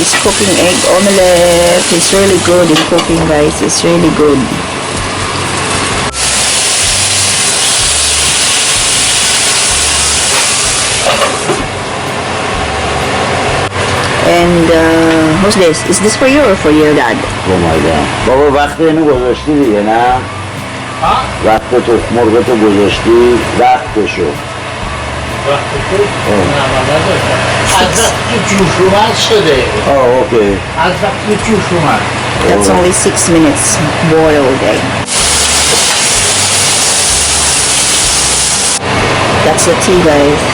is cooking egg omelette. It's really good in cooking, guys. It's really good. And who's this? Is this for you or for your dad? Oh my god. بابا وقت اینو گذاشتی دیگه نه؟ ها؟ وقت تو مرغ تو گذاشتی وقتشو. وقتی نه من نداشتم. از وقتی جوش اومد شده. اوکی. از وقتی جوش اومد. That's only 6 minutes boiled egg. That's the tea, guys.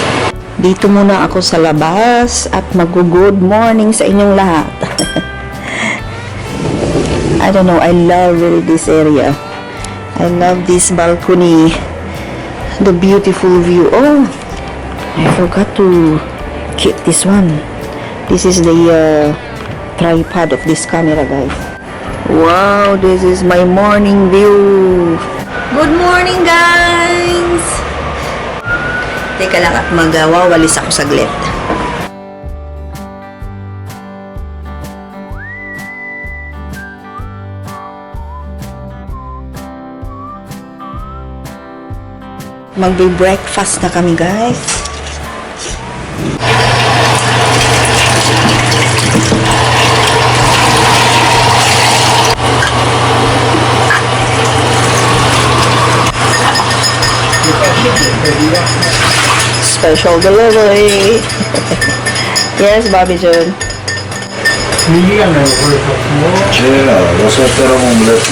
Dito muna ako sa labas at mag-good morning sa inyong lahat. I don't know, I love really this area. I love this balcony. The beautiful view. Oh, I forgot to keep this one. This is the tripod of this camera, guys. Wow, this is my morning view. Good morning, guys! Teka lang at magwawalis ako saglit. Magbe-breakfast na kami, guys. Special delivery. Yes, Bobby John. میگم نمیخوری خب چرا؟ واسه احترام املت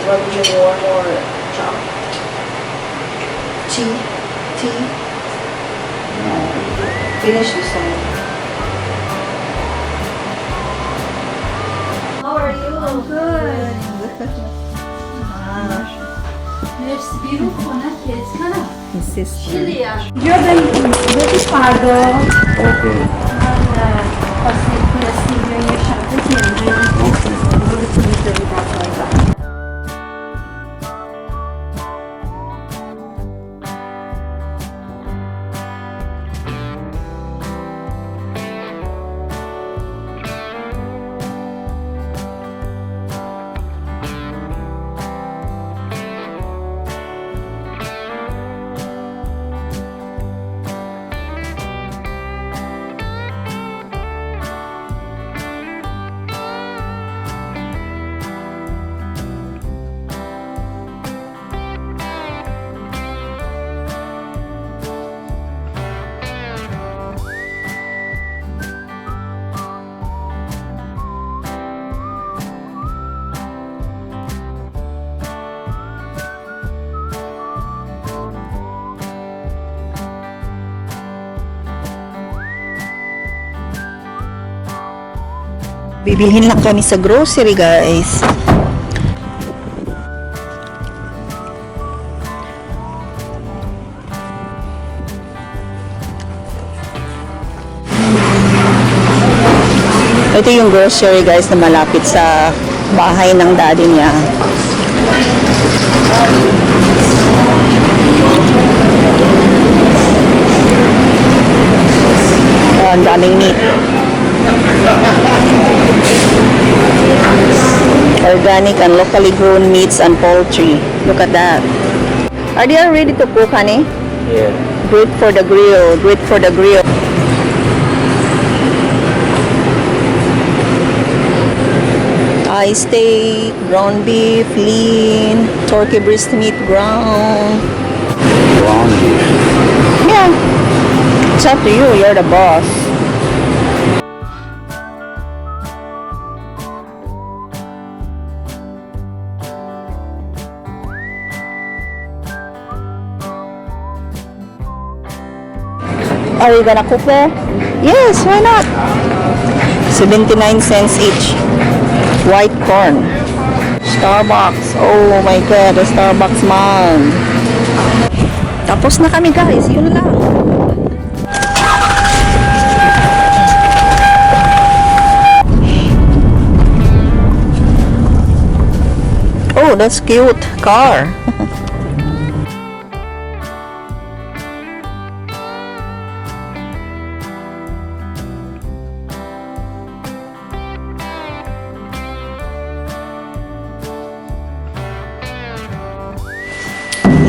Bobby John, one more chop. Tea. Finish this one. How are you? I'm good. Merci. بیرون خونه که کنم. چیلیه. بیا بریم. بهش فردا. اوکی. خواستیم فرستیم یا یه شبه که برو تو میزدی باید. Bibilhin lang kami sa grocery, guys. Ito yung grocery, guys, na malapit sa bahay ng daddy niya. Oh, ang daming meat. Organic and locally grown meats and poultry. Look at that. Are they all ready to cook, honey? Yeah. Great for the grill. Great for the grill. Thigh steak, ground beef, lean, turkey breast meat, ground. Ground beef. Yeah. It's up to you. You're the boss. Are you gonna cook there? Yes, why not? 79 cents each. White corn. Starbucks. Oh my God, the Starbucks man. Tapos na kami, guys. Yun lang. Oh, that's cute car.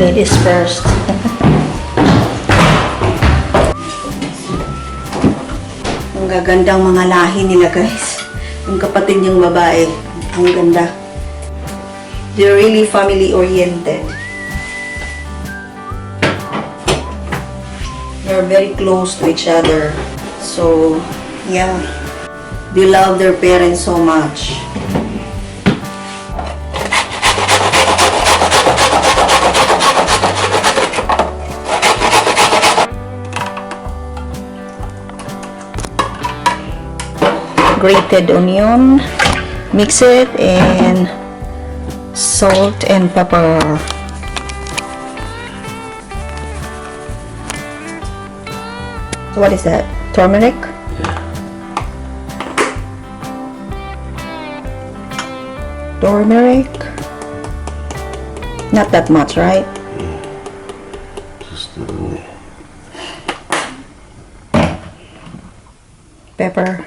Ladies first. Ang gagandang mga lahi nila, guys. Yung kapatid niyang babae. Ang ganda. They're really family-oriented. They're very close to each other. So, yeah. They love their parents so much. Grated onion, mix it, and salt and pepper. So what is that? Turmeric? Turmeric? Not that much, right? Just a little. Pepper.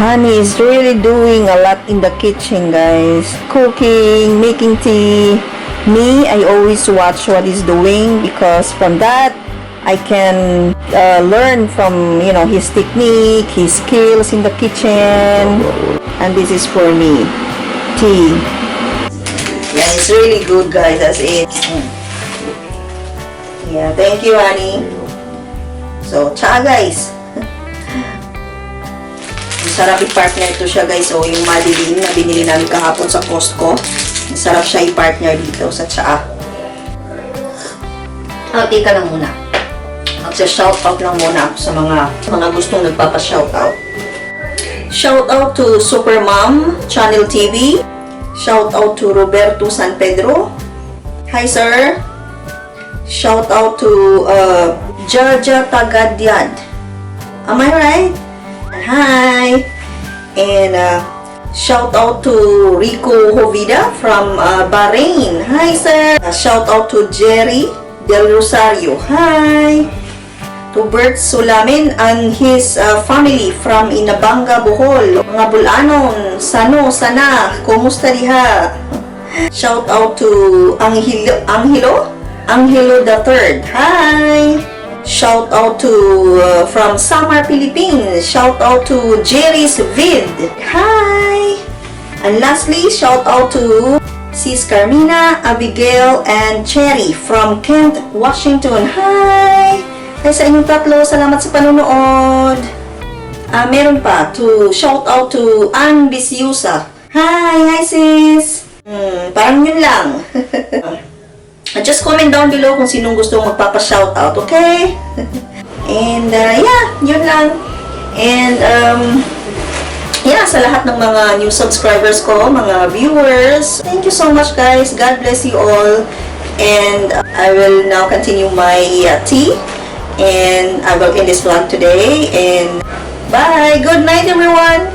Honey is really doing a lot in the kitchen, guys. Cooking, making tea. Me, I always watch what he's doing because from that, I can learn from, you know, his technique, his skills in the kitchen. And this is for me. Tea. Yeah, it's really good, guys. That's it. Yeah, thank you, honey. So, tsa, guys. Sarap i-partner ito siya, guys. So, yung Madeline na binili namin kahapon sa Costco. Sarap siya i-partner dito sa tsaa. Teka lang muna. Magsa-shoutout lang muna ako sa mga gustong nagpapa-shoutout. Shoutout to Super Mom Channel TV. Shoutout to Roberto San Pedro. Hi, sir. Shoutout to Jaja Tagadyad. Am I right? Hi! And shout out to Rico Hovida from Bahrain. Hi, sir! Shout out to Jerry Del Rosario. Hi! To Bert Sulamin and his family from Inabanga, Bohol. Mga Bulanon, Sano, Sana, kumusta diha? Shout out to Angelo the Third. Hi! Shout out to from Samar, Philippines. Shout out to Jerry's Vid. Hi! And lastly, shout out to Sis Carmina, Abigail, and Cherry from Kent, Washington. Hi! Kaya sa inyong tatlo, salamat sa panonood. Meron pa to shout out to Ann Bisiusa. Hi sis! Parang yun lang. Just comment down below kung sinong gustong magpapa-shoutout, okay? And, yeah, yun lang. And, yeah, sa lahat ng mga new subscribers ko, mga viewers, thank you so much, guys. God bless you all. And, I will now continue my tea. And, I will end this vlog today. And, bye! Good night, everyone!